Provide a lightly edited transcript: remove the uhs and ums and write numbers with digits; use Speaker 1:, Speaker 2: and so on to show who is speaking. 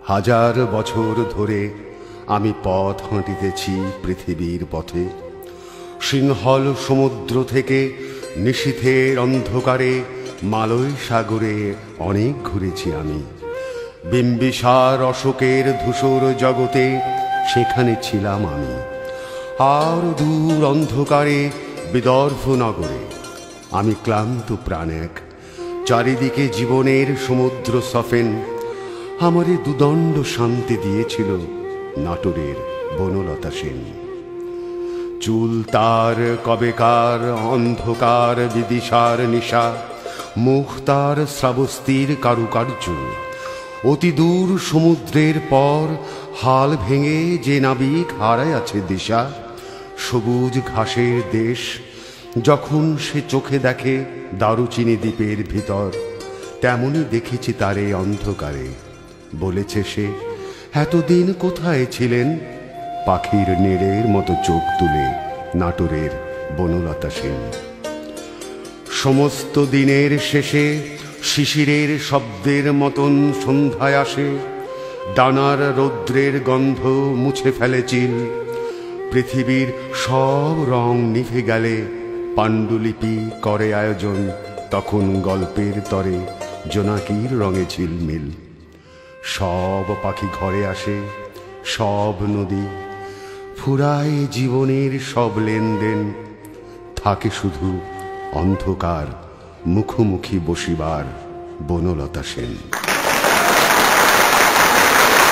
Speaker 1: হাজার বছর ধরে আমি পথ হাঁটিতেছি পৃথিবীর পথে। সিংহল সমুদ্র থেকে নিশীথের অন্ধকারে মালয় সাগরে অনেক ঘুরেছি আমি। বিম্বিসার অশোকের ধূসর জগতে সেখানে ছিলাম আমি। আর দূর অন্ধকারে বিদর্ভ নগরে আমি ক্লান্ত প্রাণ এক, চারিদিকে জীবনের সমুদ্র সফেন। আমারে দুদণ্ড শান্তি দিয়েছিল নাটোরের বনলতা সেন। চুল তার কবেকার অন্ধকার বিদিশার নিশা, মুখ তার শ্রাবস্তির কারুকার্য। অতি দূর সমুদ্রের পর হাল ভেঙে যে নাবিক হারায় আছে দিশা। সবুজ ঘাসের দেশ যখন সে চোখে দেখে দারুচিনি দ্বীপের ভিতর, তেমনি দেখেছি তারে অন্ধকারে। বলেছে সে, এতদিন কোথায় ছিলেন? পাখির নেড়ের মতো চোখ তুলে নাটোরের বনলতা সেন। সমস্ত দিনের শেষে শিশিরের শব্দের মতন সন্ধ্যায় আসে। ডানার রৌদ্রের গন্ধ মুছে ফেলে চিল। পৃথিবীর সব রং নিভে গেলে পাণ্ডুলিপি করে আয়োজন। তখন গল্পের তরে জোনাকির রঙে ঝিলমিল। সব পাখি ঘরে আসে, সব নদী ফুরায় জীবনের সব লেনদেন। থাকে শুধু অন্ধকার মুখোমুখি বসিবার বনলতা সেন।